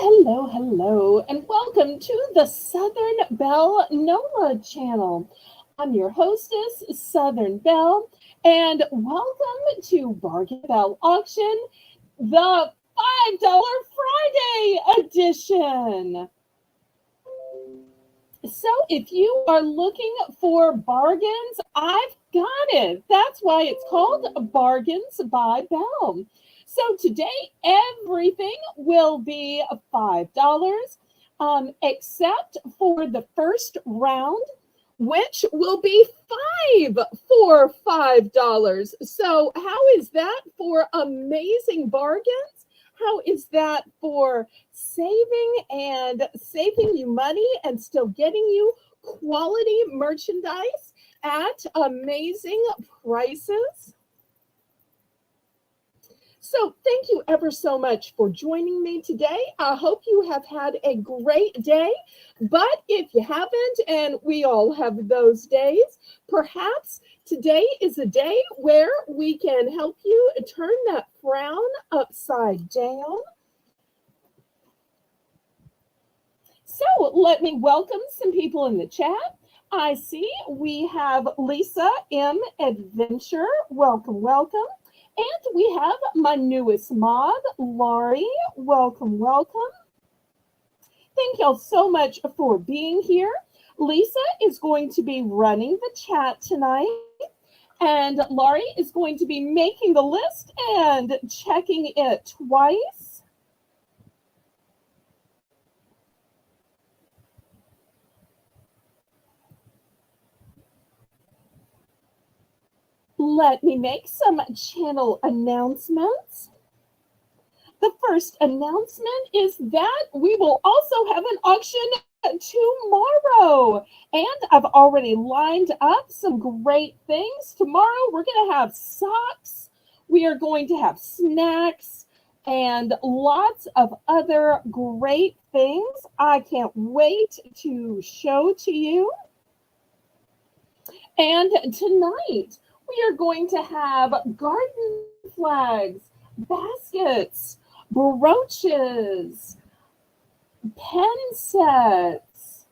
Hello, and welcome to the Southern Belle NOLA channel. I'm your hostess, Southern Belle, and welcome to Bargain Belle Auction, the $5 Friday edition. So if you are looking for bargains, I've got it. That's why it's called Bargains by Belle. So today, everything will be $5, except for the first round, which will be five for $5. So how is that for amazing bargains? How is that for saving you money and still getting you quality merchandise at amazing prices? So thank you ever so much for joining me today. I hope you have had a great day. But if you haven't, and we all have those days, perhaps today is a day where we can help you turn that frown upside down. So let me welcome some people in the chat. I see we have Lisa M. Adventure. Welcome, welcome. And we have my newest mod, Laurie. Welcome, welcome. Thank y'all so much for being here. Lisa is going to be running the chat tonight, and Laurie is going to be making the list and checking it twice. Let me make some channel announcements. The first announcement is that we will also have an auction tomorrow. And I've already lined up some great things. Tomorrow we're going to have socks. We are going to have snacks and lots of other great things. I can't wait to show to you. And tonight, we are going to have garden flags, baskets, brooches, pen sets.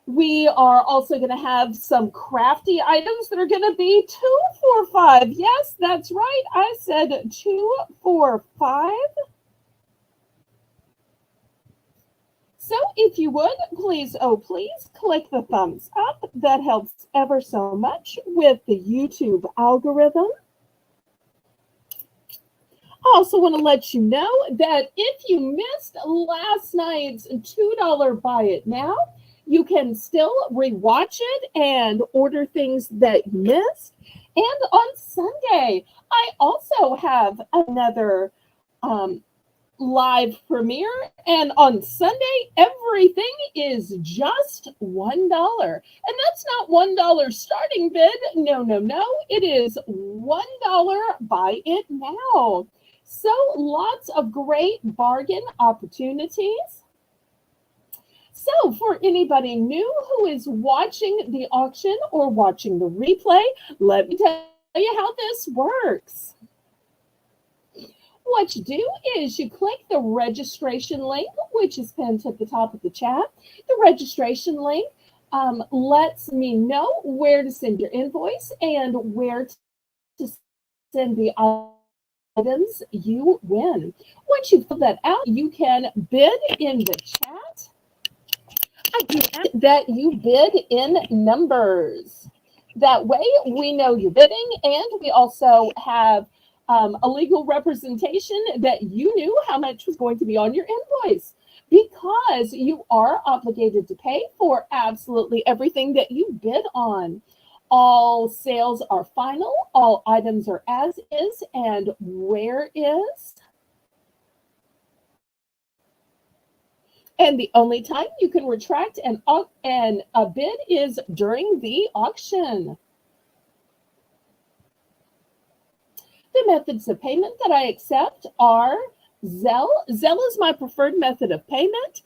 We are also going to have some crafty items that are going to be 2 for $5. Yes, that's right. I said 2 for $5. So if you would, please click the thumbs up. That helps ever so much with the YouTube algorithm. I also want to let you know that if you missed last night's $2 Buy It Now, you can still rewatch it and order things that you missed. And on Sunday, I also have another live premiere, and on Sunday everything is just $1, and that's not $1 starting bid. No, it is $1 Buy It Now. So lots of great bargain opportunities. So for anybody new who is watching the auction or watching the replay, let me tell you how this works. What you do is you click the registration link, which is pinned at the top of the chat. The registration link lets me know where to send your invoice and where to send the items you win. Once you fill that out, you can bid in the chat. Again, that you bid in numbers. That way we know you're bidding, and we also have a legal representation that you knew how much was going to be on your invoice, because you are obligated to pay for absolutely everything that you bid on. All sales are final, all items are as is and where is. And the only time you can retract a bid is during the auction. The methods of payment that I accept are Zelle. Zelle is my preferred method of payment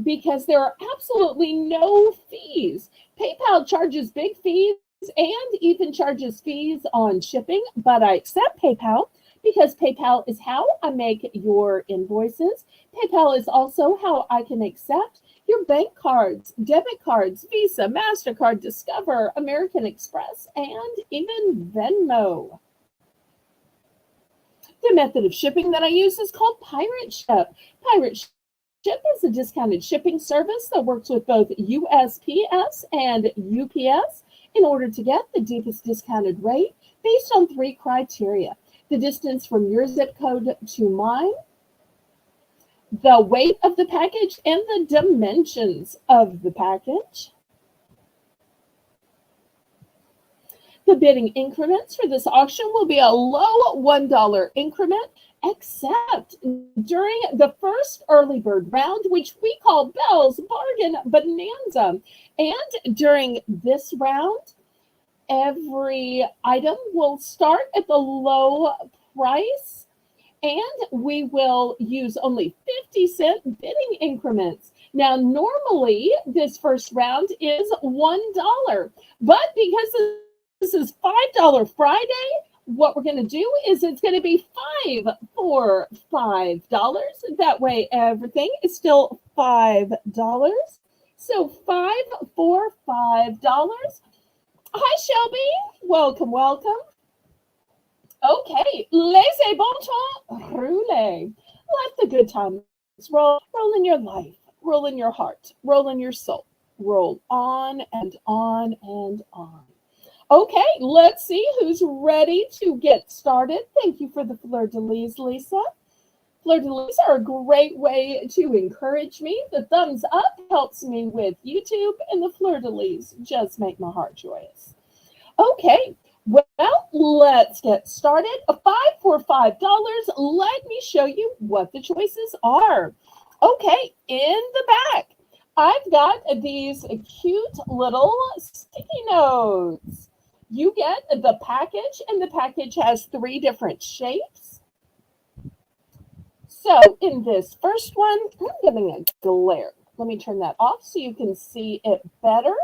because there are absolutely no fees. PayPal charges big fees and even charges fees on shipping, but I accept PayPal because PayPal is how I make your invoices. PayPal is also how I can accept your bank cards, debit cards, Visa, MasterCard, Discover, American Express, and even Venmo. The method of shipping that I use is called Pirate Ship. Pirate Ship is a discounted shipping service that works with both USPS and UPS in order to get the deepest discounted rate based on 3 criteria: the distance from your zip code to mine, the weight of the package, and the dimensions of the package. The bidding increments for this auction will be a low $1 increment, except during the first early bird round, which we call Belle's Bargain Bonanza. And during this round, every item will start at the low price, and we will use only 50-cent bidding increments. Now, normally this first round is $1, but because this is $5 Friday, what we're going to do is it's going to be 5 for $5. That way everything is still $5. So 5 for $5. Hi, Shelby. Welcome, welcome. Okay, laissez bon temps rouler. Let the good times roll. Roll in your life, roll in your heart, roll in your soul. Roll on and on and on. Okay, let's see who's ready to get started. Thank you for the fleur-de-lis, Lisa. Fleur-de-lis are a great way to encourage me. The thumbs up helps me with YouTube, and the fleur-de-lis just make my heart joyous. Okay, well, let's get started. 5 for $5. Let me show you what the choices are. Okay, in the back, I've got these cute little sticky notes. You get the package, and the package has 3 different shapes. So in this first one, I'm getting a glare. Let me turn that off so you can see it better.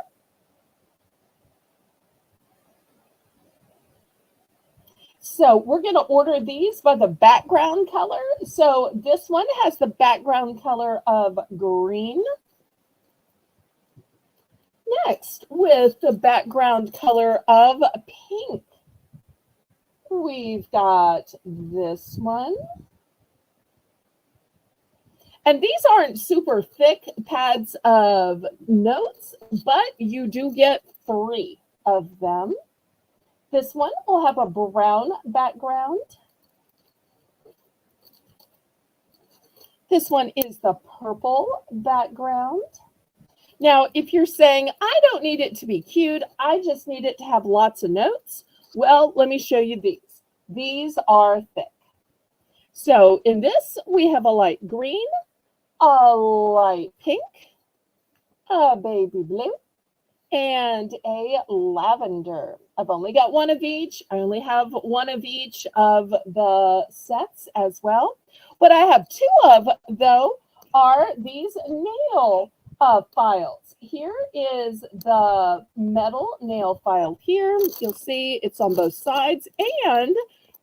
So we're going to order these by the background color. So this one has the background color of green. Next, with the background color of pink, we've got this one. And these aren't super thick pads of notes, but you do get 3 of them. This one will have a brown background. This one is the purple background. Now, if you're saying, I don't need it to be cute, I just need it to have lots of notes, well, let me show you these. These are thick. So in this, we have a light green, a light pink, a baby blue, and a lavender. I've only got 1 of each. I only have 1 of each of the sets as well. What I have 2 of, though, are these nail files. Here is the metal nail file here. You'll see it's on both sides and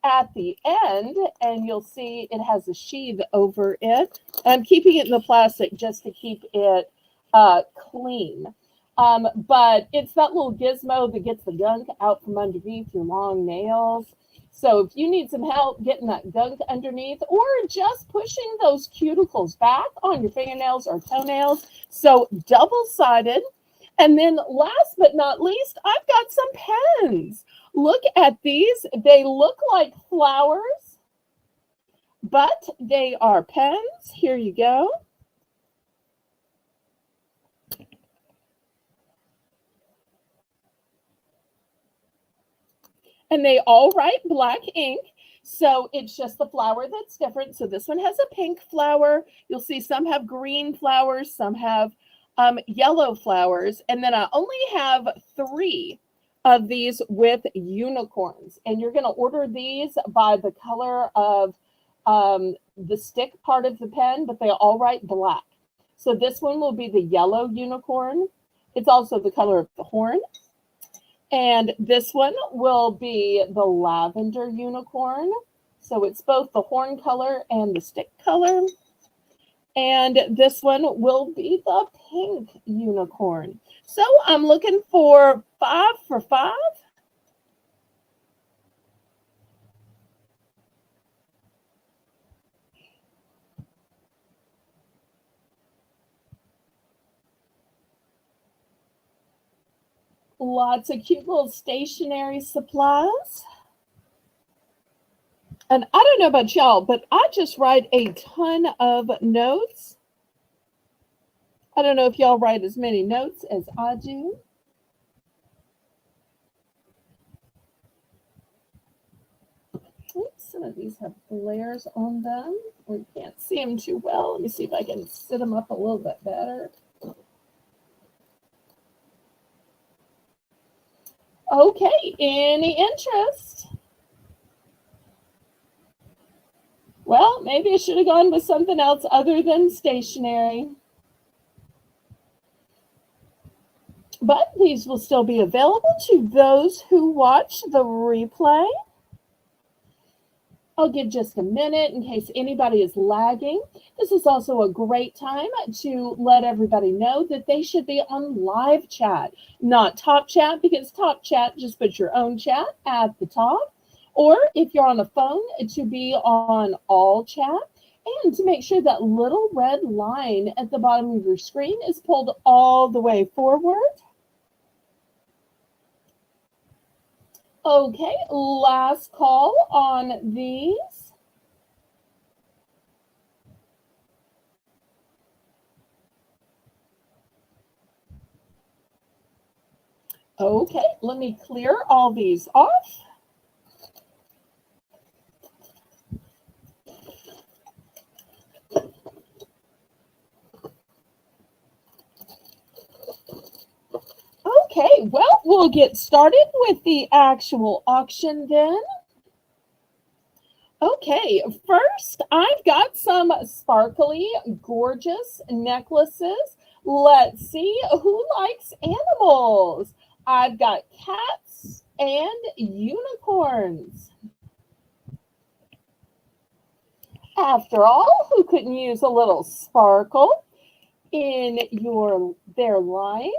at the end, and you'll see it has a sheath over it. I'm keeping it in the plastic just to keep it clean. But it's that little gizmo that gets the gunk out from underneath your long nails. So if you need some help getting that gunk underneath, or just pushing those cuticles back on your fingernails or toenails, so double-sided. And then last but not least, I've got some pens. Look at these. They look like flowers, but they are pens. Here you go. And they all write black ink, so it's just the flower that's different. So this one has a pink flower. You'll see some have green flowers, some have yellow flowers. And then I only have 3 of these with unicorns. And you're going to order these by the color of the stick part of the pen, but they all write black. So this one will be the yellow unicorn. It's also the color of the horn. And this one will be the lavender unicorn. So it's both the horn color and the stick color. And this one will be the pink unicorn. So I'm looking for 5 for 5. Lots of cute little stationery supplies. And I don't know about y'all, but I just write a ton of notes. I don't know if y'all write as many notes as I do. Oops, some of these have flares on them. We can't see them too well. Let me see if I can sit them up a little bit better. Okay, any interest? Well, maybe I should have gone with something else other than stationery. But these will still be available to those who watch the replay. I'll give just a minute in case anybody is lagging. This is also a great time to let everybody know that they should be on live chat, not top chat, because top chat just puts your own chat at the top. Or if you're on a phone, to be on all chat, and to make sure that little red line at the bottom of your screen is pulled all the way forward. Okay, last call on these. Okay, let me clear all these off. Okay, well, we'll get started with the actual auction then. Okay, first I've got some sparkly, gorgeous necklaces. Let's see who likes animals. I've got cats and unicorns. After all, who couldn't use a little sparkle in their life?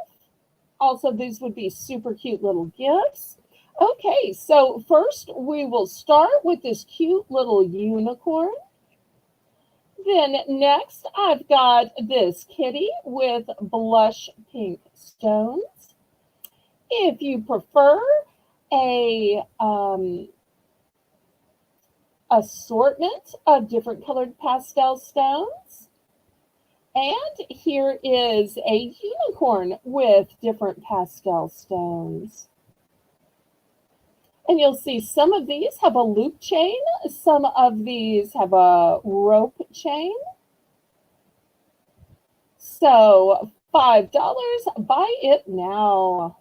Also, these would be super cute little gifts. Okay, so first we will start with this cute little unicorn. Then next, I've got this kitty with blush pink stones. If you prefer a assortment of different colored pastel stones. And here is a unicorn with different pastel stones. And you'll see some of these have a loop chain. Some of these have a rope chain. So $5, buy it now.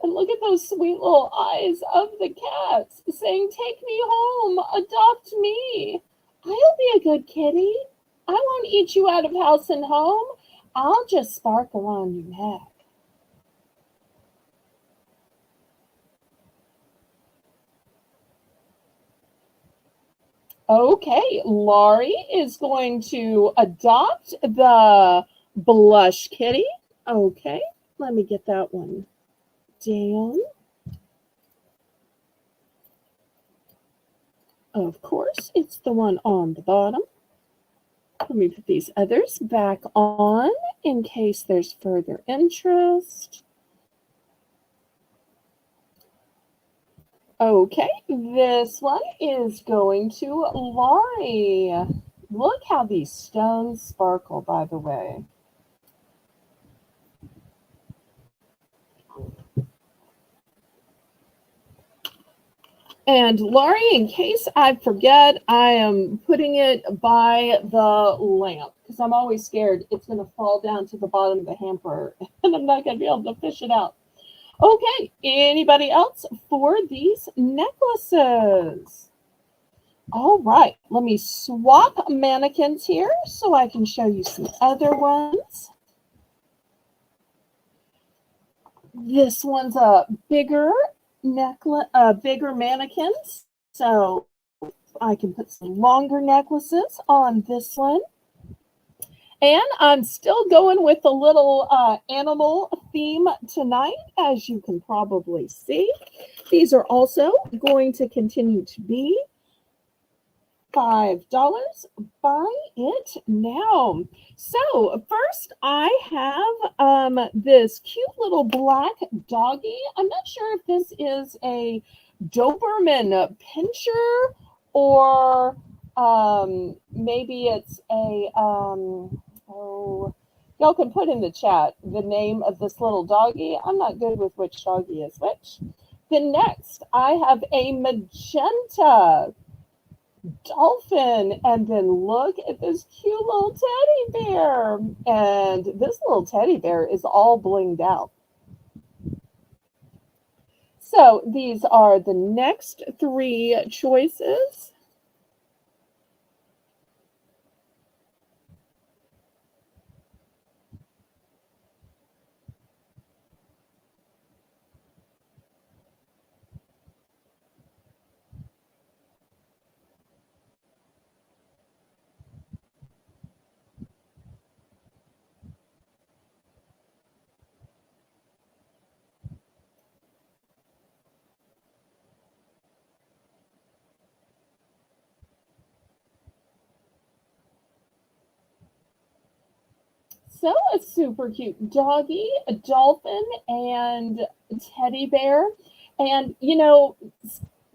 And look at those sweet little eyes of the cats saying, "Take me home, adopt me. I'll be a good kitty. I won't eat you out of house and home. I'll just sparkle on your neck." Okay, Laurie is going to adopt the blush kitty. Okay, let me get that one down. Of course, it's the one on the bottom. Let me put these others back on in case there's further interest. Okay, this one is going to Laurie. Look how these stones sparkle, by the way. And Laurie, in case I forget, I am putting it by the lamp because I'm always scared it's going to fall down to the bottom of the hamper and I'm not going to be able to fish it out. Okay, anybody else for these necklaces? All right, let me swap mannequins here so I can show you some other ones. This one's a bigger necklace, bigger mannequins. So I can put some longer necklaces on this one. And I'm still going with a little animal theme tonight, as you can probably see. These are also going to continue to be $5. Buy it now. So first I have this cute little black doggy. I'm not sure if this is a Doberman Pinscher or maybe it's a oh, y'all can put in the chat the name of this little doggy. I'm not good with which doggy is which. Then next I have a magenta dolphin, and then look at this cute little teddy bear, and this little teddy bear is all blinged out. So these are the next three choices. So a super cute doggy, a dolphin, and teddy bear. And you know,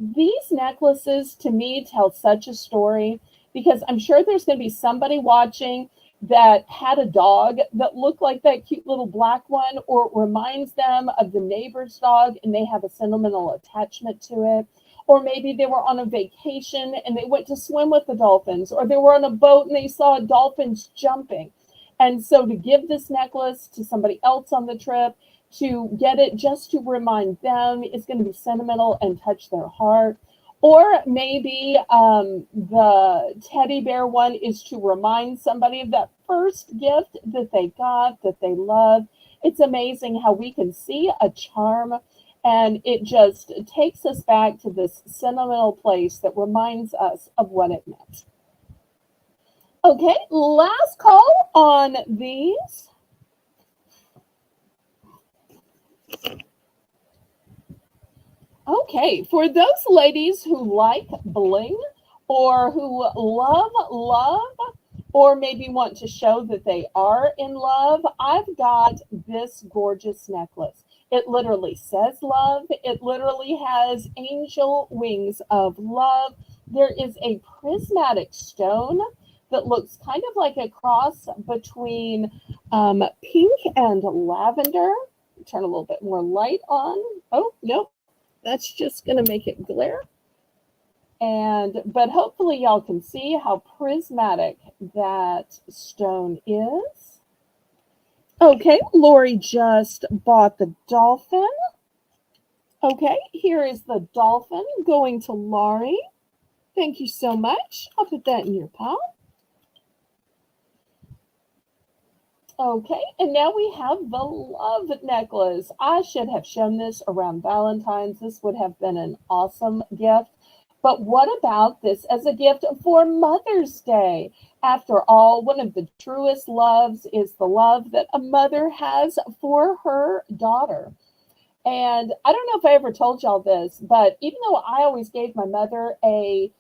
these necklaces to me tell such a story because I'm sure there's going to be somebody watching that had a dog that looked like that cute little black one, or it reminds them of the neighbor's dog and they have a sentimental attachment to it. Or maybe they were on a vacation and they went to swim with the dolphins, or they were on a boat and they saw dolphins jumping. And so to give this necklace to somebody else on the trip, to get it just to remind them, is going to be sentimental and touch their heart. Or maybe the teddy bear one is to remind somebody of that first gift that they got, that they loved. It's amazing how we can see a charm and it just takes us back to this sentimental place that reminds us of what it meant. Okay, last call on these. Okay, for those ladies who like bling or who love, or maybe want to show that they are in love, I've got this gorgeous necklace. It literally says love. It literally has angel wings of love. There is a prismatic stone that looks kind of like a cross between pink and lavender. Turn a little bit more light on. Oh, nope. That's just going to make it glare. But hopefully y'all can see how prismatic that stone is. Okay, Lori just bought the dolphin. Okay, here is the dolphin going to Laurie. Thank you so much. I'll put that in your pile. Okay, and now we have the love necklace. I should have shown this around Valentine's. This would have been an awesome gift. But what about this as a gift for Mother's Day? After all, one of the truest loves is the love that a mother has for her daughter. And I don't know if I ever told y'all this, but even though I always gave my mother a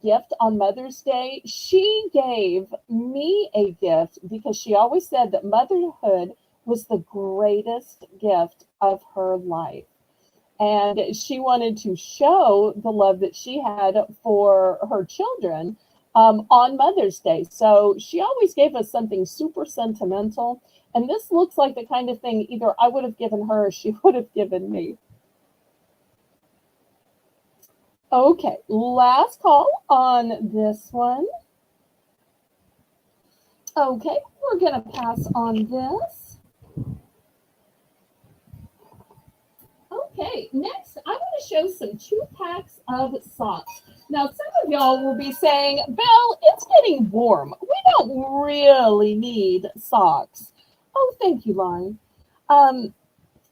gift on Mother's Day, she gave me a gift because she always said that motherhood was the greatest gift of her life. And she wanted to show the love that she had for her children on Mother's Day. So she always gave us something super sentimental. And this looks like the kind of thing either I would have given her or she would have given me. Okay, last call on this one. Okay, we're going to pass on this. Okay, next I want to show some 2 packs of socks. Now, some of y'all will be saying, Belle, it's getting warm. We don't really need socks. Oh, thank you, Lauren.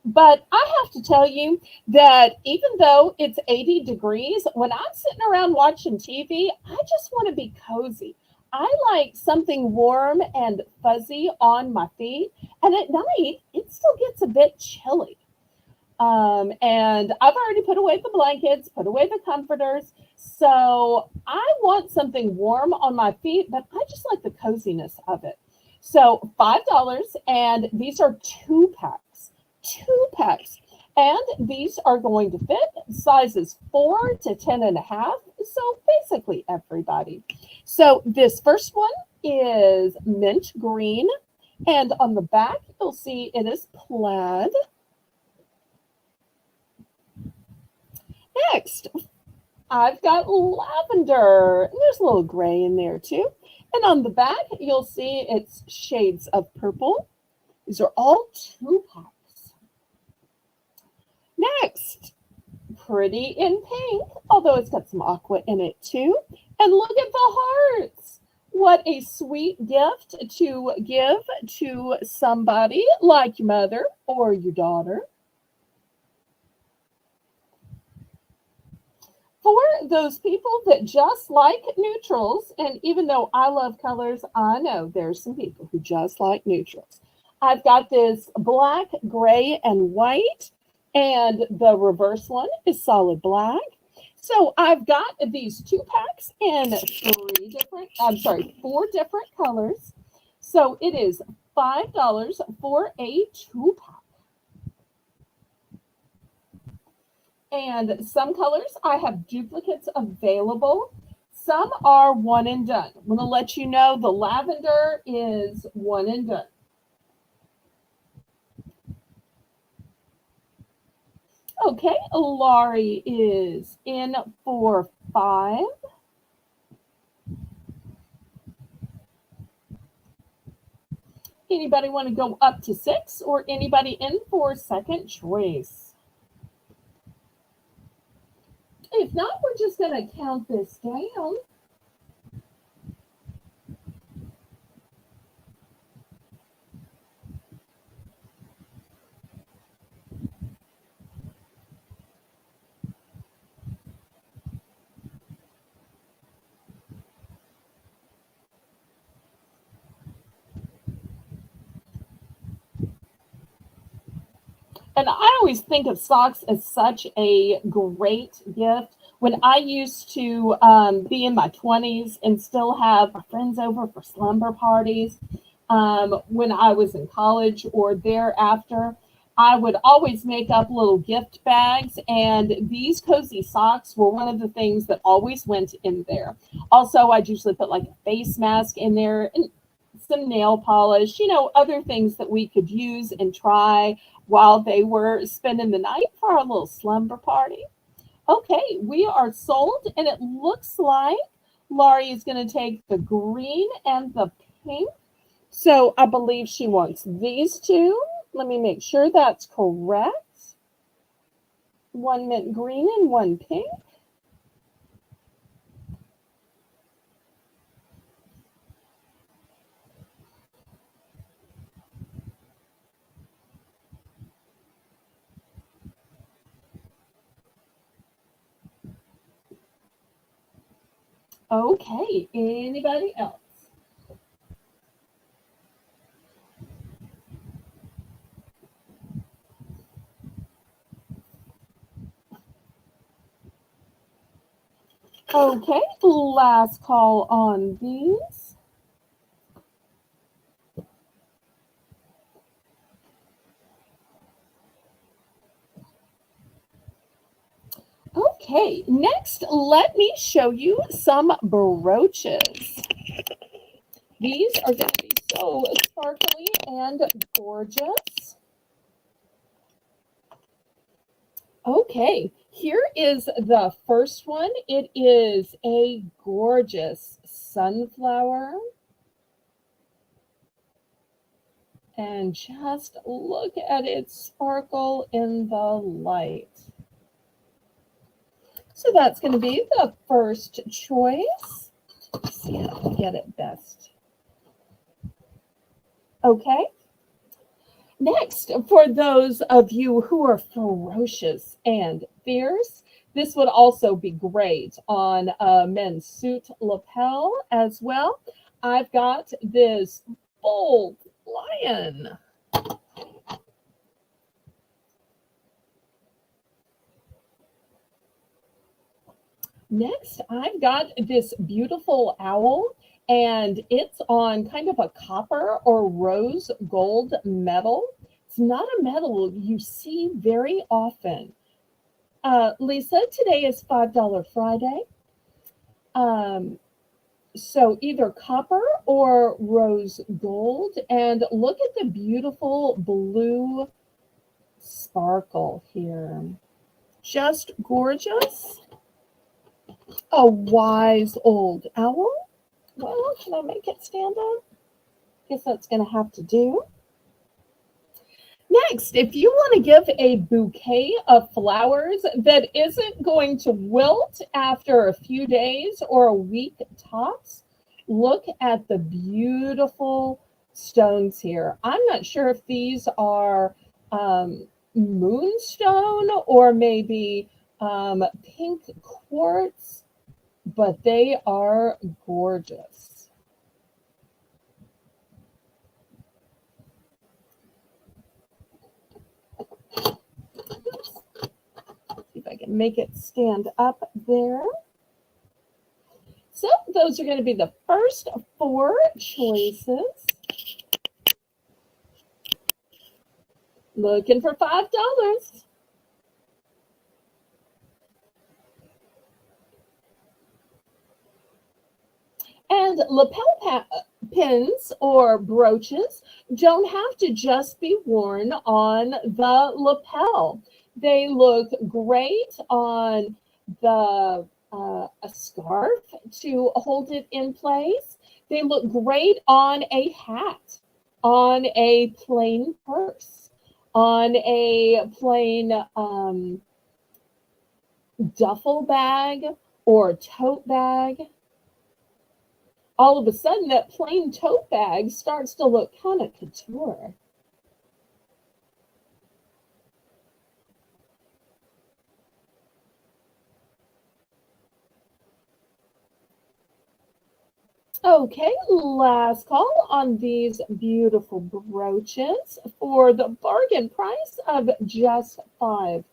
But I have to tell you that even though it's 80 degrees, when I'm sitting around watching TV, I just want to be cozy. I like something warm and fuzzy on my feet. And at night, it still gets a bit chilly. And I've already put away the blankets, put away the comforters. So I want something warm on my feet, but I just like the coziness of it. So $5, and these are 2 packs, 2 packs. And these are going to fit sizes 4 to 10 and a half. So basically everybody. So this first one is mint green. And on the back, you'll see it is plaid. Next, I've got lavender. There's a little gray in there too. And on the back, you'll see it's shades of purple. These are all 2 packs. Next, pretty in pink, although it's got some aqua in it too. And look at the hearts. What a sweet gift to give to somebody like your mother or your daughter. For those people that just like neutrals, and even though I love colors, I know there's some people who just like neutrals. I've got this black, gray, and white, and the reverse one is solid black. So I've got these 2 packs in 4 different colors. So it is $5 for a 2-pack. And some colors, I have duplicates available. Some are one and done. I'm going to let you know the lavender is one and done. Okay, Laurie is in for 5. Anybody want to go up to 6, or anybody in for second choice? If not, we're just going to count this down. And I always think of socks as such a great gift. When I used to be in my 20s and still have my friends over for slumber parties, when I was in college or thereafter, I would always make up little gift bags, and these cozy socks were one of the things that always went in there. Also, I'd usually put like a face mask in there and some nail polish, other things that we could use and try while they were spending the night for our little slumber party. Okay, we are sold, and it looks like Laurie is going to take the green and the pink. So I believe she wants these two. Let me make sure that's correct. One mint green and one pink. Okay, anybody else? Okay, last call on these. Okay, next, let me show you some brooches. These are going to be so sparkly and gorgeous. Okay, here is the first one. It is a gorgeous sunflower. And just look at it sparkle in the light. So that's going to be the first choice. Let's see how to get it best. Okay. Next, for those of you who are ferocious and fierce, this would also be great on a men's suit lapel as well. I've got this bold lion. Next, I've got this beautiful owl, and it's on kind of a copper or rose gold metal. It's not a metal you see very often. Lisa, today is $5 Friday. So either copper or rose gold. And look at the beautiful blue sparkle here. Just gorgeous. A wise old owl. Well, can I make it stand up? Guess that's going to have to do. Next, if you want to give a bouquet of flowers that isn't going to wilt after a few days or a week tops, look at the beautiful stones here. I'm not sure if these are moonstone or maybe pink quartz, but they are gorgeous. See if I can make it stand up there. So those are going to be the first 4 choices. Looking for $5. And lapel pins or brooches don't have to just be worn on the lapel. They look great on the a scarf to hold it in place. They look great on a hat, on a plain purse, on a plain duffel bag or tote bag. All of a sudden, that plain tote bag starts to look kind of couture. Okay, last call on these beautiful brooches for the bargain price of just $5.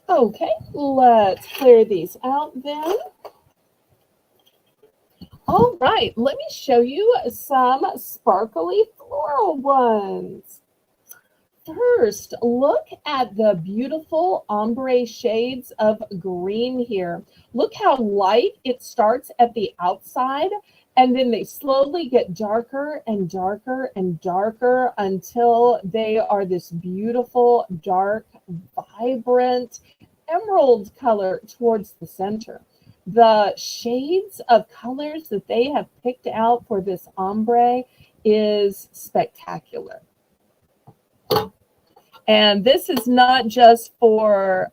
Okay, let's clear these out then. All right, let me show you some sparkly floral ones. First, look at the beautiful ombre shades of green here. Look how light it starts at the outside, and then they slowly get darker and darker and darker until they are this beautiful, dark, vibrant emerald color towards the center. The shades of colors that they have picked out for this ombre is spectacular. And this is not just for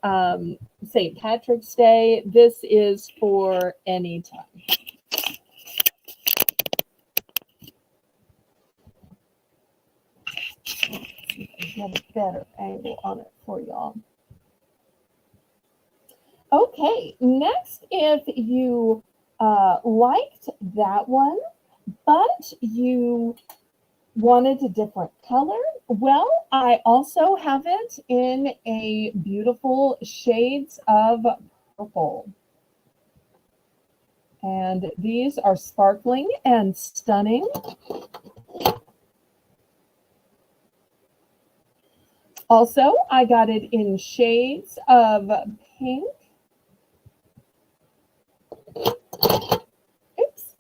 St. Patrick's Day. This is for any time. Get a better angle on it for y'all. Okay, next, if you liked that one, but you wanted a different color, well, I also have it in a beautiful shades of purple. And these are sparkling and stunning. Also, I got it in shades of pink. Oops.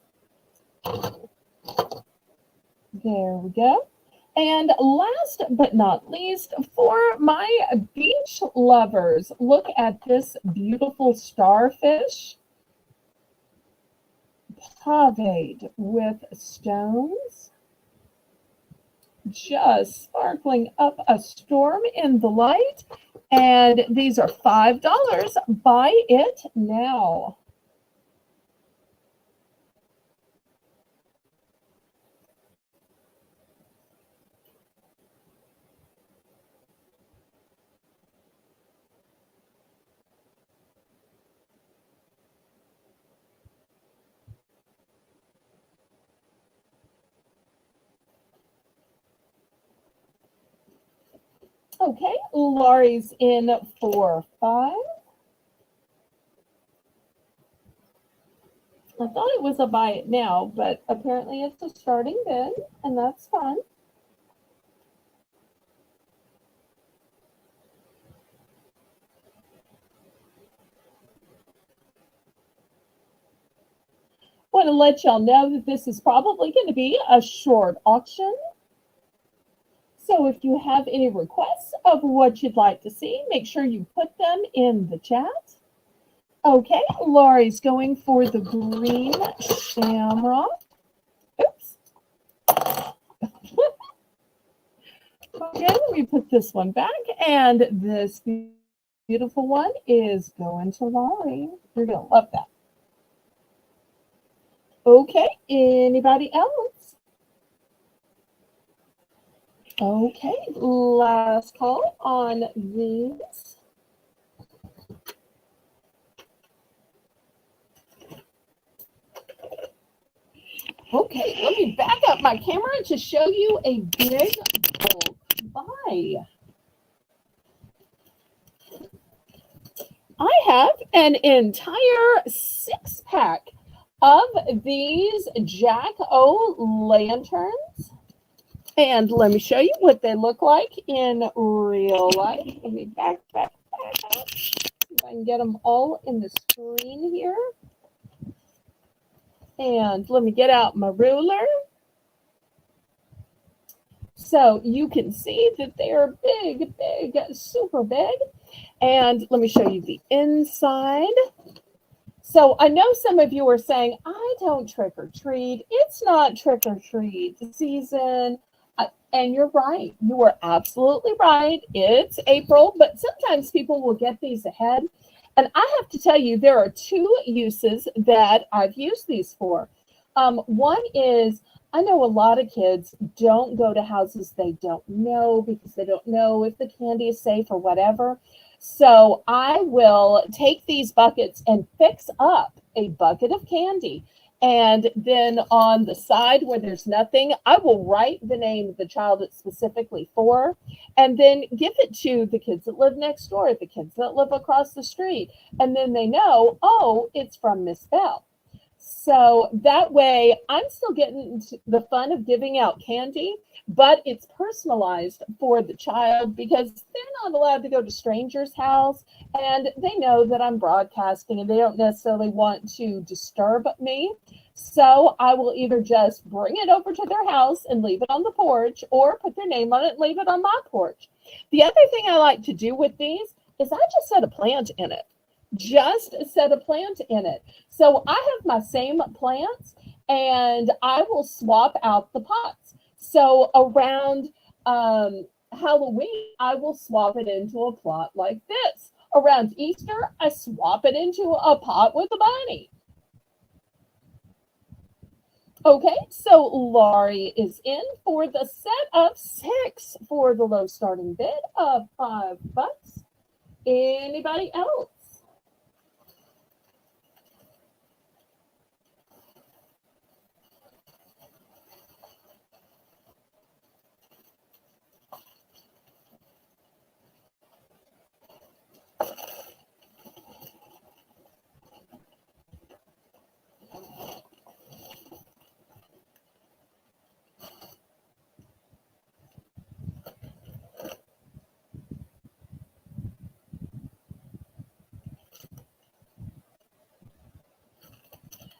There we go. And last but not least, for my beach lovers, look at this beautiful starfish paved with stones, just sparkling up a storm in the light. And these are $5. Buy it now. Okay, Laurie's in for 5. I thought it was a buy it now, but apparently it's a starting bid, and that's fun. Want to let y'all know that this is probably going to be a short auction. So if you have any requests of what you'd like to see, make sure you put them in the chat. Okay, Laurie's going for the green shamrock. Oops. Okay, let me put this one back. And this beautiful one is going to Laurie. You're going to love that. Okay, anybody else? Okay, last call on these. Okay, let me back up my camera to show you a big bulk buy. I have an entire 6-pack of these jack-o'-lanterns. And let me show you what they look like in real life. Let me back up. See if I can get them all in the screen here. And let me get out my ruler. So you can see that they are big, super big. And let me show you the inside. So I know some of you are saying, I don't trick or treat. It's not trick or treat season. And you're right. You are absolutely right. It's April, but sometimes people will get these ahead. And I have to tell you, there are 2 uses that I've used these for. One is, I know a lot of kids don't go to houses they don't know because they don't know if the candy is safe or whatever. So I will take these buckets and fix up a bucket of candy. And then on the side where there's nothing, I will write the name of the child it's specifically for, and then give it to the kids that live next door, the kids that live across the street. And then they know, oh, it's from Miss Belle. So that way I'm still getting the fun of giving out candy, but it's personalized for the child because they're not allowed to go to strangers' house, and they know that I'm broadcasting and they don't necessarily want to disturb me. So I will either just bring it over to their house and leave it on the porch, or put their name on it and leave it on my porch. The other thing I like to do with these is I just set a plant in it. Just set a plant in it. So I have my same plants, and I will swap out the pots. So around Halloween, I will swap it into a plot like this. Around Easter, I swap it into a pot with a bunny. Okay, so Laurie is in for the set of 6 for the low starting bid of $5. Anybody else?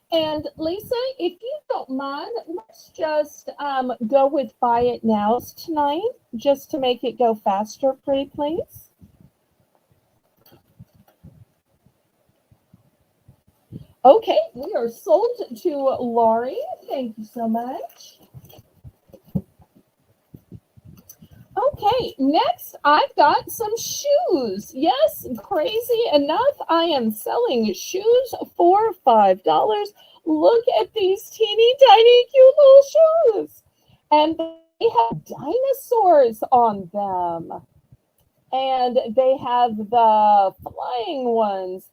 And Lisa, if you don't mind, let's just go with buy it nows tonight, just to make it go faster, pretty please. Okay, we are sold to Laurie. Thank you so much. Okay, next I've got some shoes. Yes, crazy enough, I am selling shoes for $5. Look at these teeny tiny cute little shoes. And they have dinosaurs on them. And they have the flying ones.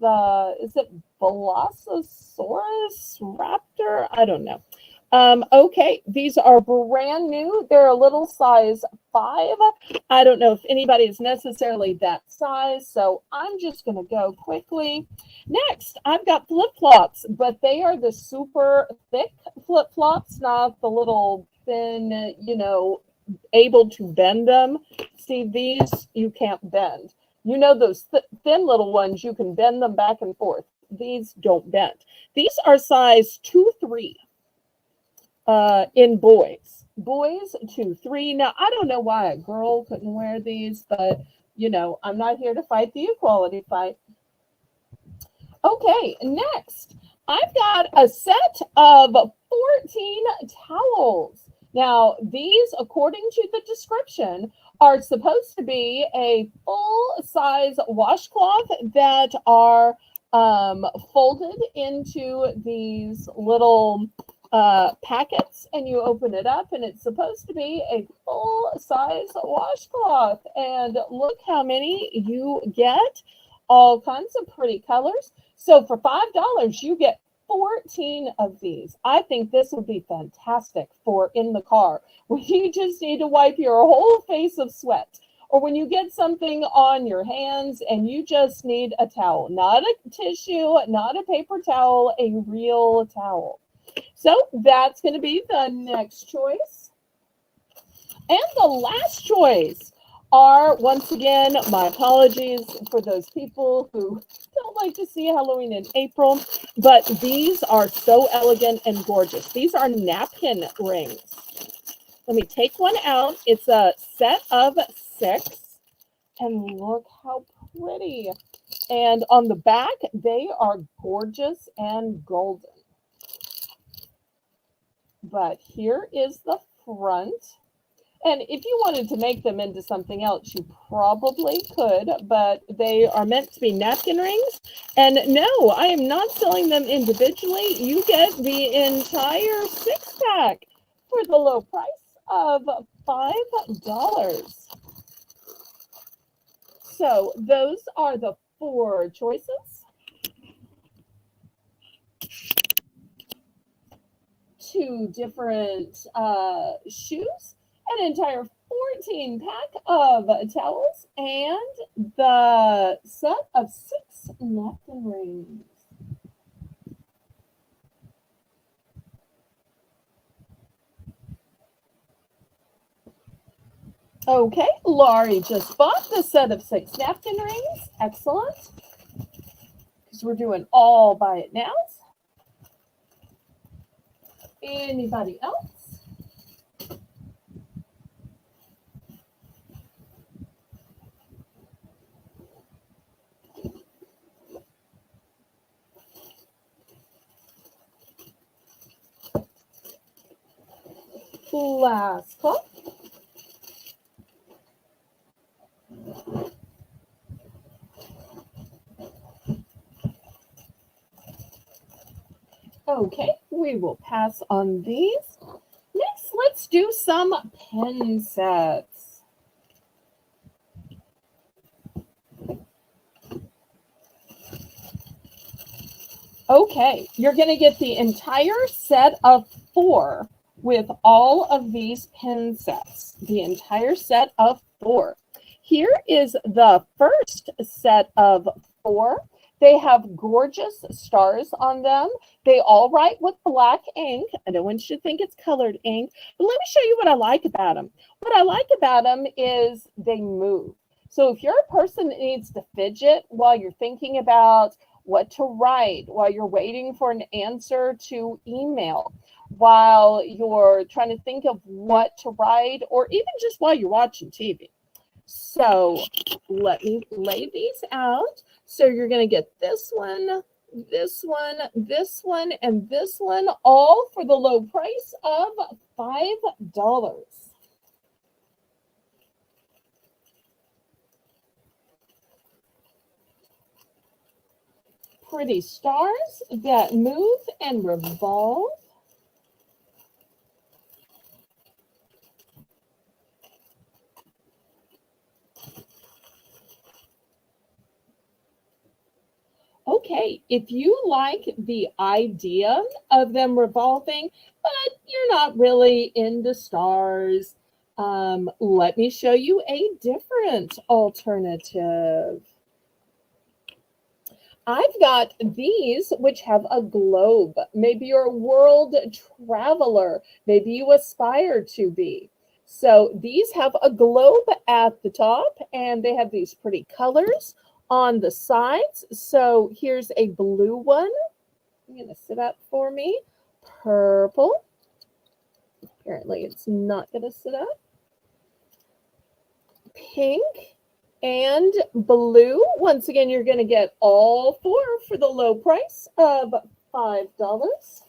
Is it Velociraptor Raptor? I don't know. Okay, these are brand new. They're a little size 5. I don't know if anybody is necessarily that size, so I'm just going to go quickly. Next, I've got flip-flops, but they are the super thick flip-flops, not the little thin, able to bend them. See, these you can't bend. You know those thin little ones, you can bend them back and forth. These don't bend. These are size 2-3 in boys. Boys 2-3. Now, I don't know why a girl couldn't wear these, but, I'm not here to fight the equality fight. Okay, next, I've got a set of 14 towels. Now, these, according to the description, are supposed to be a full-size washcloth that are folded into these little packets, and you open it up, and it's supposed to be a full-size washcloth. And look how many you get, all kinds of pretty colors. So for $5, you get 14 of these. I think this would be fantastic for in the car when you just need to wipe your whole face of sweat, or when you get something on your hands and you just need a towel, not a tissue, not a paper towel, a real towel. So that's going to be the next choice. And the last choice are, once again, my apologies for those people who don't like to see Halloween in April, but these are so elegant and gorgeous. These are napkin rings. Let me take one out. It's a set of 6, and look how pretty. And on the back, they are gorgeous and golden. But here is the front. And if you wanted to make them into something else, you probably could, but they are meant to be napkin rings. And no, I am not selling them individually. You get the entire 6-pack for the low price of $5. So those are the 4 choices. 2 different shoes, an entire 14-pack of towels, and the set of 6 napkin rings. Okay, Laurie just bought the set of 6 napkin rings. Excellent. Because we're doing all buy it nows. Anybody else? Last call. Okay, we will pass on these. Next, let's do some pen sets. Okay, you're going to get the entire set of 4 with all of these pen sets. The entire set of 4. Here is the first set of 4. They have gorgeous stars on them. They all write with black ink. I don't want you to think it's colored ink, but let me show you what I like about them. What I like about them is they move. So if you're a person that needs to fidget while you're thinking about what to write, while you're waiting for an answer to email, while you're trying to think of what to write, or even just while you're watching TV. So let me lay these out. So you're going to get this one, this one, this one, and this one, all for the low price of $5. pretty stars that move and revolve. Okay, if you like the idea of them revolving, but you're not really into stars, let me show you a different alternative. I've got these which have a globe. Maybe you're a world traveler. Maybe you aspire to be. So these have a globe at the top, and they have these pretty colors on the sides. So here's a blue one. I'm going to sit up for me. Purple. Apparently it's not going to sit up. Pink and blue. Once again, you're going to get all four for the low price of $5.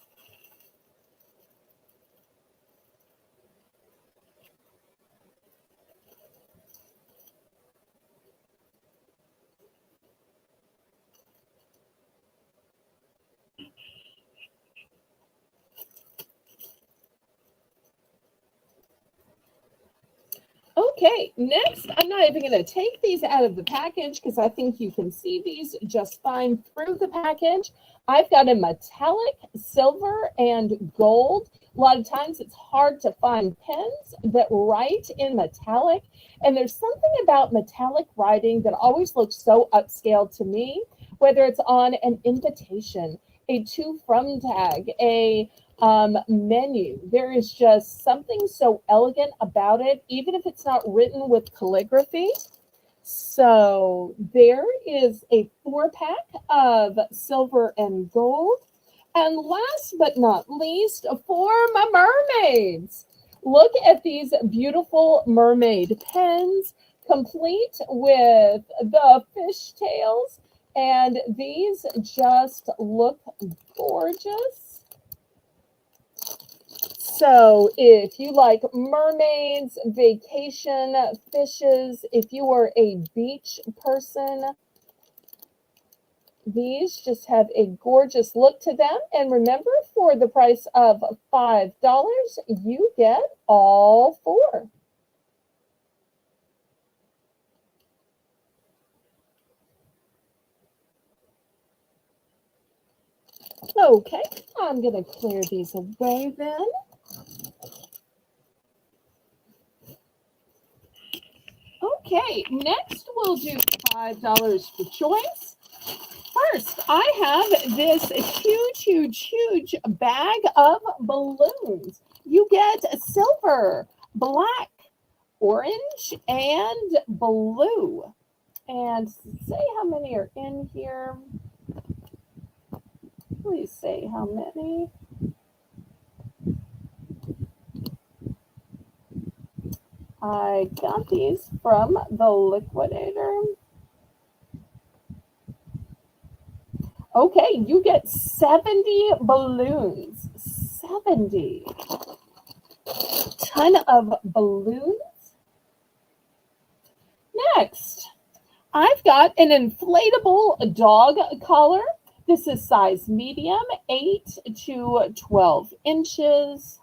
Okay, next, I'm not even going to take these out of the package because I think you can see these just fine through the package. I've got a metallic silver and gold. A lot of times it's hard to find pens that write in metallic, and there's something about metallic writing that always looks so upscale to me, whether it's on an invitation, a to from tag, a menu. There is just something so elegant about it, even if it's not written with calligraphy. So there is a 4-pack of silver and gold. And last but not least, for my mermaids. Look at these beautiful mermaid pens, complete with the fishtails. And these just look gorgeous. So if you like mermaids, vacation, fishes, if you are a beach person, these just have a gorgeous look to them. And remember, for the price of $5, you get all four. Okay, I'm going to clear these away then. Okay, next we'll do $5 for choice. First, I have this huge bag of balloons. You get silver, black, orange, and blue. And say how many are in here. Please say how many. I got these from the liquidator. Okay, you get 70 balloons. 70. Ton of balloons. Next, I've got an inflatable dog collar. This is size medium, 8 to 12 inches.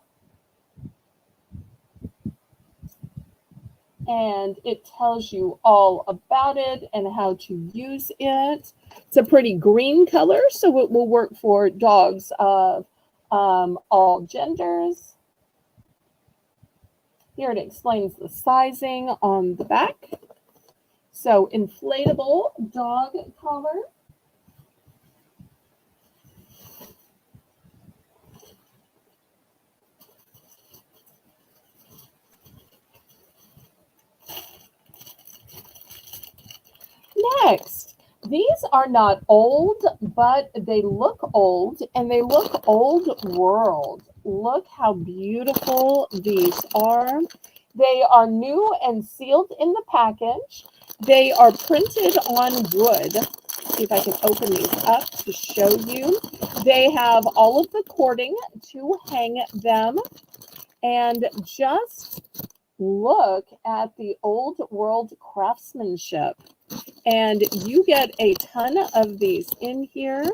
And it tells you all about it and how to use it. It's a pretty green color, so it will work for dogs of all genders. Here it explains the sizing on the back. So inflatable dog collar. Next, these are not old, but they look old, and they look old world. Look how beautiful these are. They are new and sealed in the package. They are printed on wood. Let's see if I can open these up to show you. They have all of the cording to hang them. And just look at the old world craftsmanship. And you get a ton of these in here.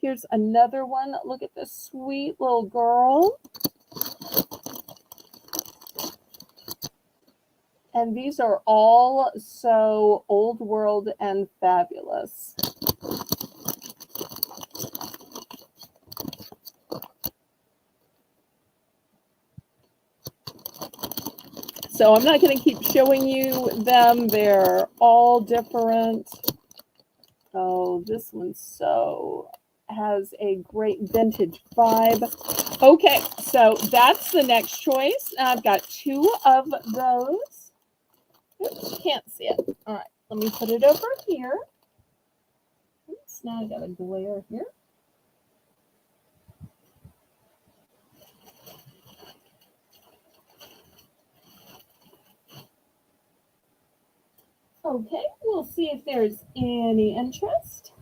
Here's another one. Look at this sweet little girl. And these are all so old world and fabulous. So I'm not going to keep showing you them. They're all different. Oh, this one has a great vintage vibe. Okay, so that's the next choice. I've got 2 of those. Oops, can't see it. All right, let me put it over here. Oops, now I got a glare here. Okay, we'll see if there's any interest.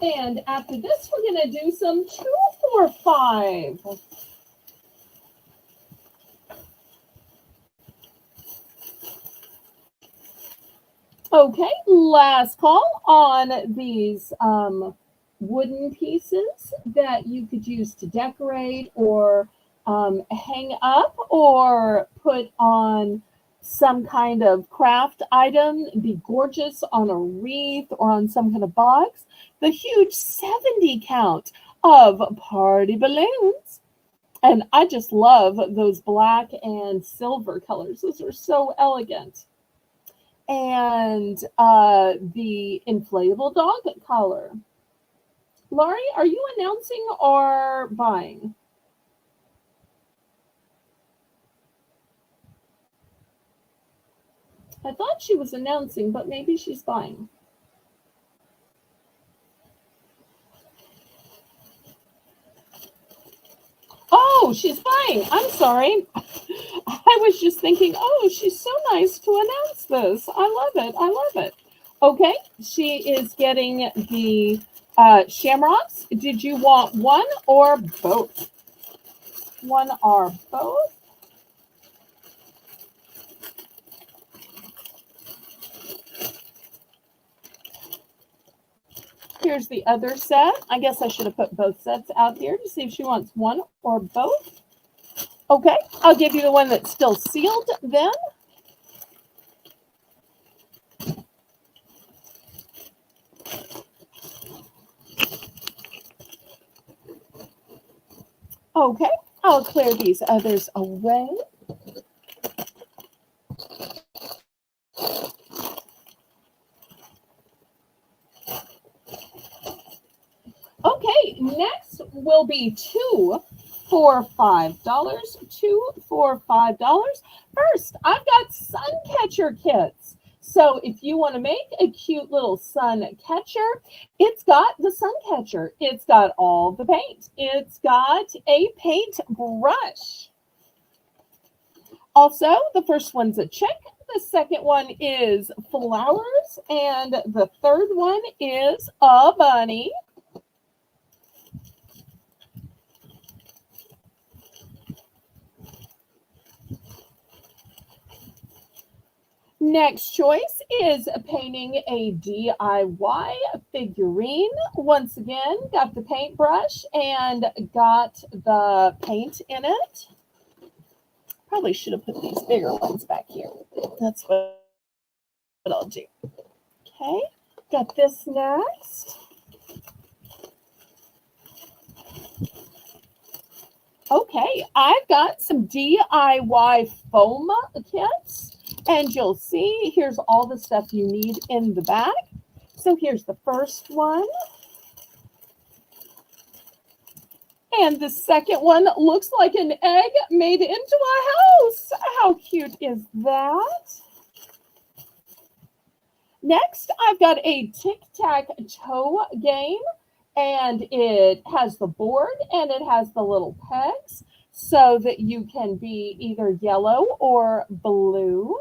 And after this, we're going to do some 2 for $5. Okay, last call on these wooden pieces that you could use to decorate or hang up or put on some kind of craft item, be gorgeous on a wreath or on some kind of box. The huge 70 count of party balloons. And I just love those black and silver colors. Those are so elegant. And the inflatable dog collar. Laurie, are you announcing or buying? I thought she was announcing, but maybe she's buying. Oh, she's buying. I'm sorry. I was just thinking, oh, she's so nice to announce this. I love it. I love it. Okay, she is getting the shamrocks. Did you want one or both? One or both? Here's the other set. I guess I should have put both sets out here to see if she wants one or both. Okay, I'll give you the one that's still sealed then. Okay, I'll clear these others away. Okay, next will be 2 for $5. 2 for $5. First, I've got sun catcher kits. So if you want to make a cute little sun catcher, it's got the sun catcher. It's got all the paint. It's got a paint brush. Also, the first one's a chick. The second one is flowers. And the third one is a bunny. Next choice is painting a DIY figurine. Once again, got the paintbrush and got the paint in it. Probably should have put these bigger ones back here. That's what I'll do. Okay, got this next. Okay, I've got some DIY foam kits. And you'll see, here's all the stuff you need in the back. So here's the first one. And the second one looks like an egg made into a house. How cute is that? Next, I've got a tic-tac-toe game. And it has the board and it has the little pegs so that you can be either yellow or blue.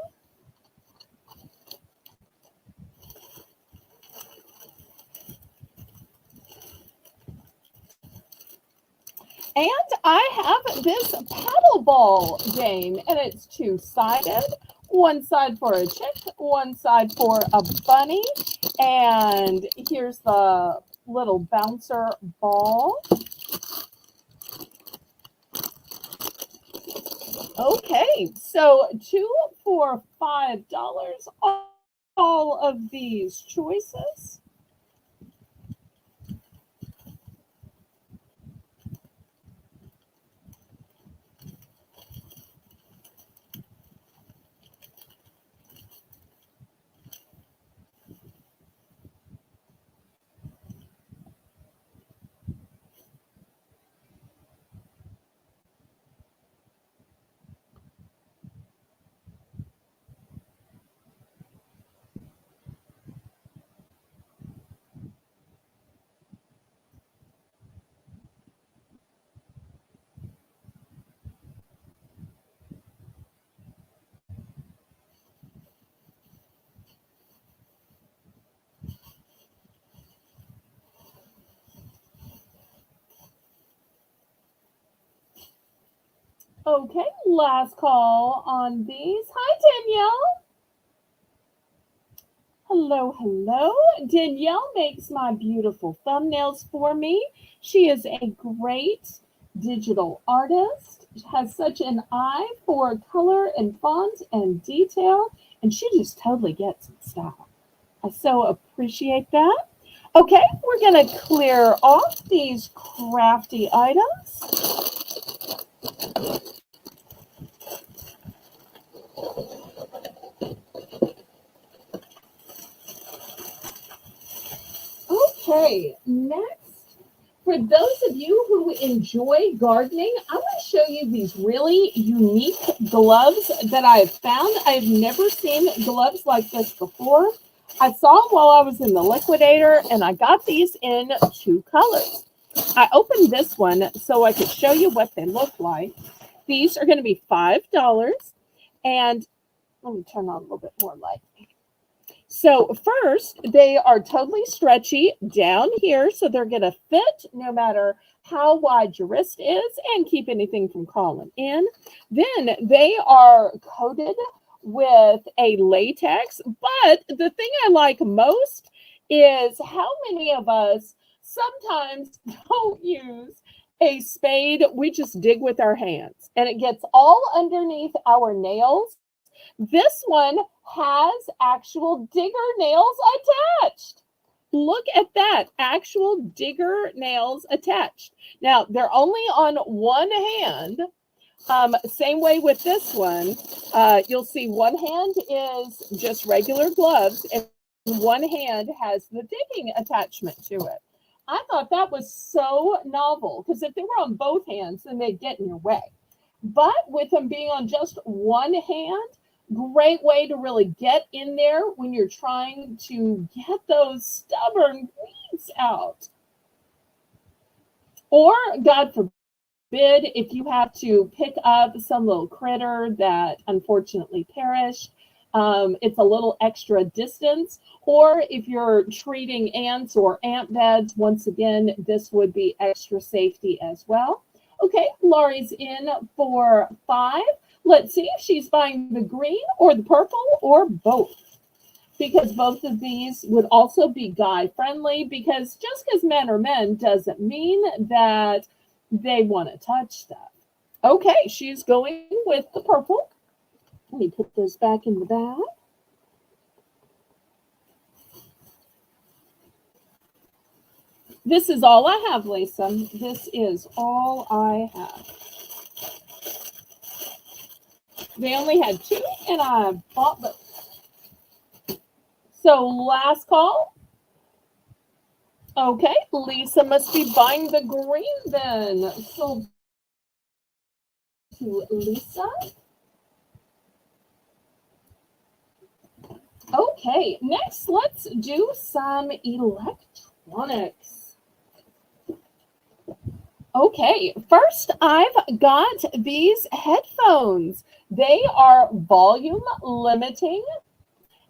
And I have this paddle ball game, and it's two-sided. One side for a chick, one side for a bunny. And here's the little bouncer ball. Okay, so 2 for $5. All of these choices. Okay, last call on these. Hi, Danielle. Hello, hello. Danielle makes my beautiful thumbnails for me. She is a great digital artist, has such an eye for color and font and detail, and she just totally gets it style. I so appreciate that. Okay, we're going to clear off these crafty items. Okay, next, for those of you who enjoy gardening, I want to show you these really unique gloves that I've found. I've never seen gloves like this before. I saw them while I was in the liquidator, and I got these in 2 colors. I opened this one so I could show you what they look like. These are going to be $5, and let me turn on a little bit more light. So first, they are totally stretchy down here, so they're going to fit no matter how wide your wrist is and keep anything from crawling in. Then they are coated with a latex, but the thing I like most is how many of us sometimes don't use a spade. We just dig with our hands, and it gets all underneath our nails. This one has actual digger nails attached. Look at that, actual digger nails attached. Now, they're only on one hand. Same way with this one. You'll see one hand is just regular gloves, and one hand has the digging attachment to it. I thought that was so novel, because if they were on both hands, then they'd get in your way. But with them being on just one hand, great way to really get in there when you're trying to get those stubborn weeds out. Or, God forbid, if you have to pick up some little critter that unfortunately perished, it's a little extra distance. Or if you're treating ants or ant beds, once again, this would be extra safety as well. Okay, Laurie's in for $5. Let's see if she's buying the green or the purple or both, because both of these would also be guy friendly, because just because men are men doesn't mean that they want to touch stuff. Okay, she's going with the purple. Let me put those back in the bag. This is all I have, Lisa. This is all I have. They only had 2, and I bought both. So last call. Okay, Lisa must be buying the green then. So to Lisa. Okay, next let's do some electronics. Okay, first I've got these headphones. They are volume limiting,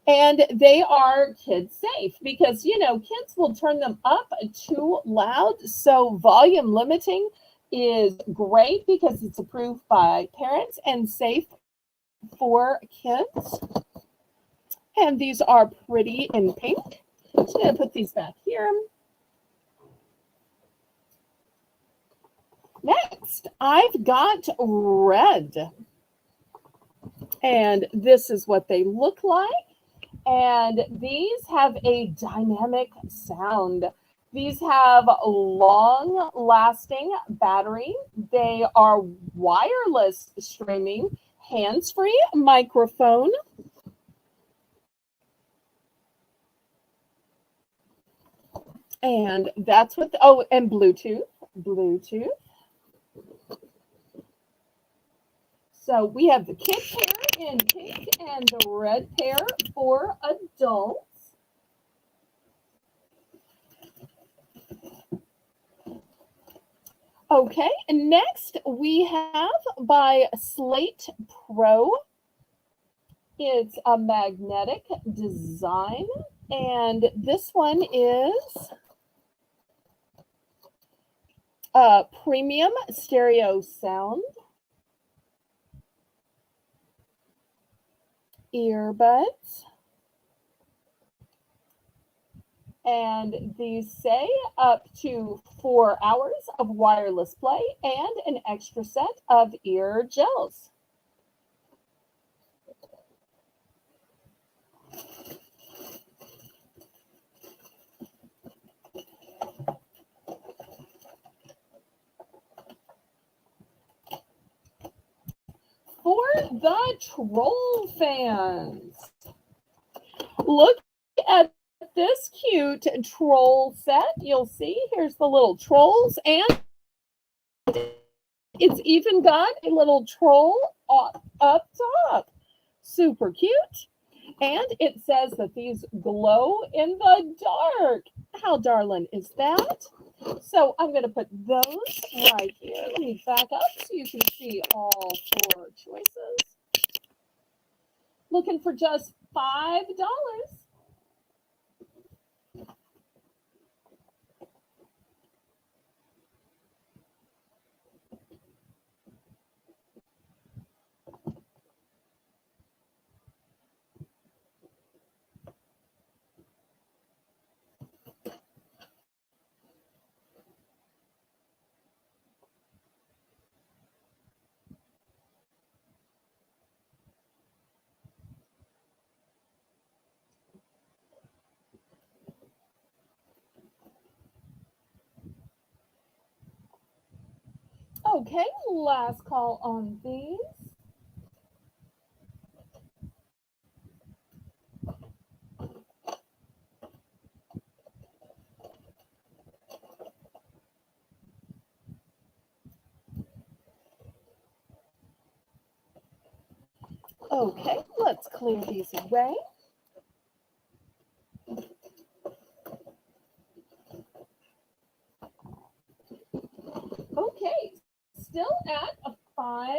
and they are kid safe, because, you know, kids will turn them up too loud. So volume limiting is great because it's approved by parents and safe for kids. And these are pretty in pink. I'm just going to put these back here. Next, I've got red. And this is what they look like. And these have a dynamic sound. These have long-lasting battery. They are wireless streaming, hands-free microphone. And that's what, and Bluetooth. So we have the kid pair in pink and the red pair for adults. Okay, and next we have by Slate Pro. It's a magnetic design, and this one is premium stereo sound. Earbuds. And these say up to 4 hours of wireless play and an extra set of ear gels. For the troll fans, look at this cute troll set. You'll see here's the little trolls, and it's even got a little troll up top. Super cute. And it says that these glow in the dark. How darling is that? So I'm going to put those right here. Let me back up so you can see all 4 choices. Looking for just $5. Okay, last call on these. Okay, let's clear these away. Okay, still at $5.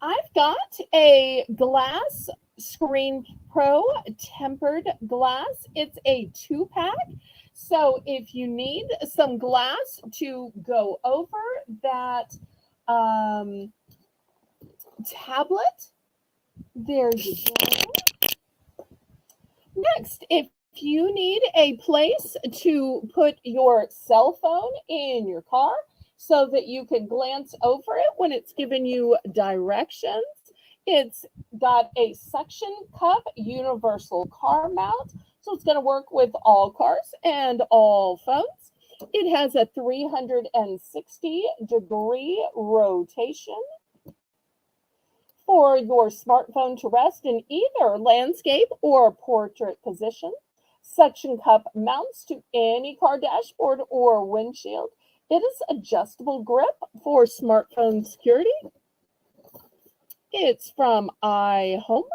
I've got a glass Screen Pro tempered glass. It's a 2-pack. So if you need some glass to go over that tablet, there you go. Next, if you need a place to put your cell phone in your car so that you can glance over it when it's giving you directions, it's got a suction cup universal car mount. So it's going to work with all cars and all phones. It has a 360-degree rotation for your smartphone to rest in either landscape or portrait position. Suction cup mounts to any car dashboard or windshield. It is adjustable grip for smartphone security. It's from iHome.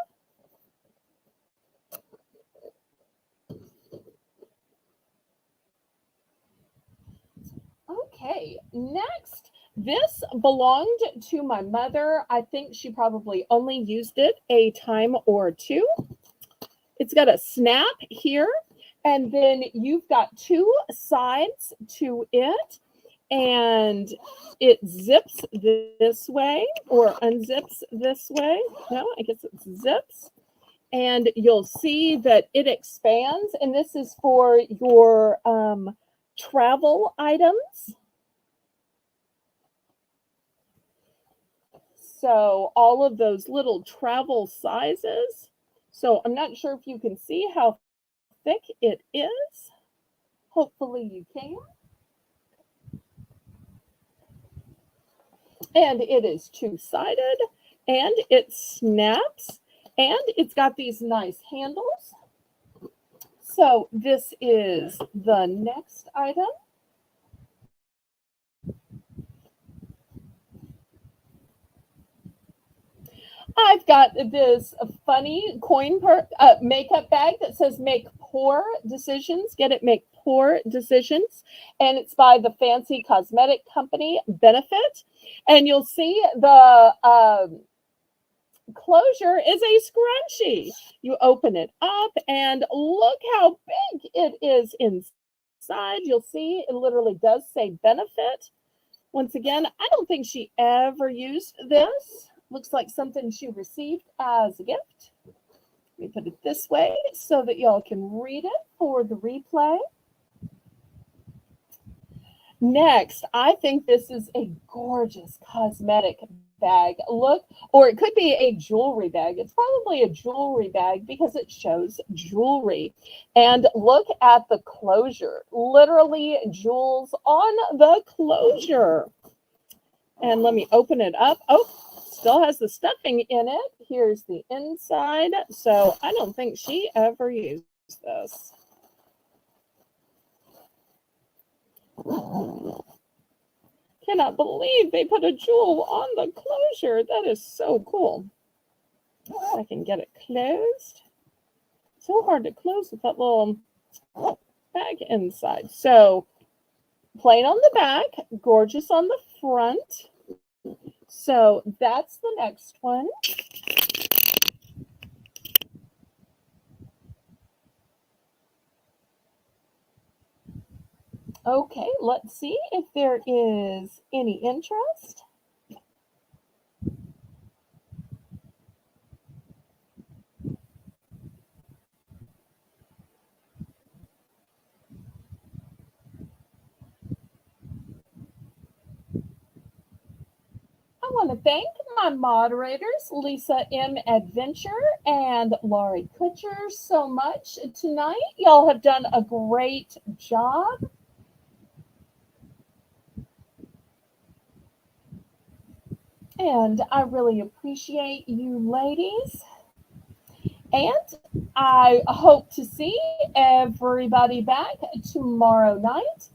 Okay, next. This belonged to my mother. I think she probably only used it a time or two. It's got a snap here, and then you've got 2 sides to it. and it zips this way or unzips this way. No, I guess it zips. And you'll see that it expands, and this is for your travel items. So all of those little travel sizes. So I'm not sure if you can see how thick it is. Hopefully you can. And it is two-sided, and it snaps, and it's got these nice handles. So this is the next item. I've got this funny makeup bag that says make poor decisions. Get it? Make poor decisions. And it's by the fancy cosmetic company Benefit. And you'll see the closure is a scrunchie. You open it up and look how big it is inside. You'll see it literally does say Benefit. Once again, I don't think she ever used this. Looks like something she received as a gift. Let me put it this way so that y'all can read it for the replay. Next, I think this is a gorgeous cosmetic bag. Look, or it could be a jewelry bag. It's probably a jewelry bag because it shows jewelry. And look at the closure. Literally jewels on the closure. And let me open it up. Oh, still has the stuffing in it. Here's the inside. So I don't think she ever used this. Cannot believe they put a jewel on the closure. That is so cool. I can get it closed. So hard to close with that little bag inside. So plain on the back, gorgeous on the front. So that's the next one. Okay, let's see if there is any interest. I want to thank my moderators, Lisa M. Adventure and Laurie Kutcher, so much tonight. Y'all have done a great job. And I really appreciate you ladies. And I hope to see everybody back tomorrow night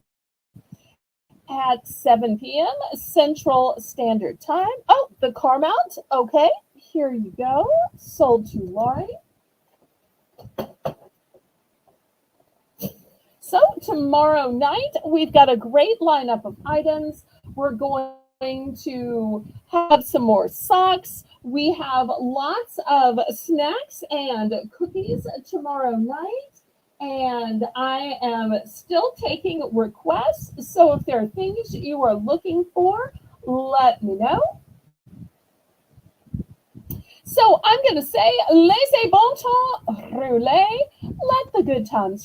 at 7 p.m. Central Standard Time. Oh, the car mount. Okay, here you go. Sold to Laurie. So tomorrow night, we've got a great lineup of items. We're going to have some more socks. We have lots of snacks and cookies tomorrow night. And I am still taking requests. So if there are things you are looking for, let me know. So I'm going to say, laissez bon temps rouler. Let the good times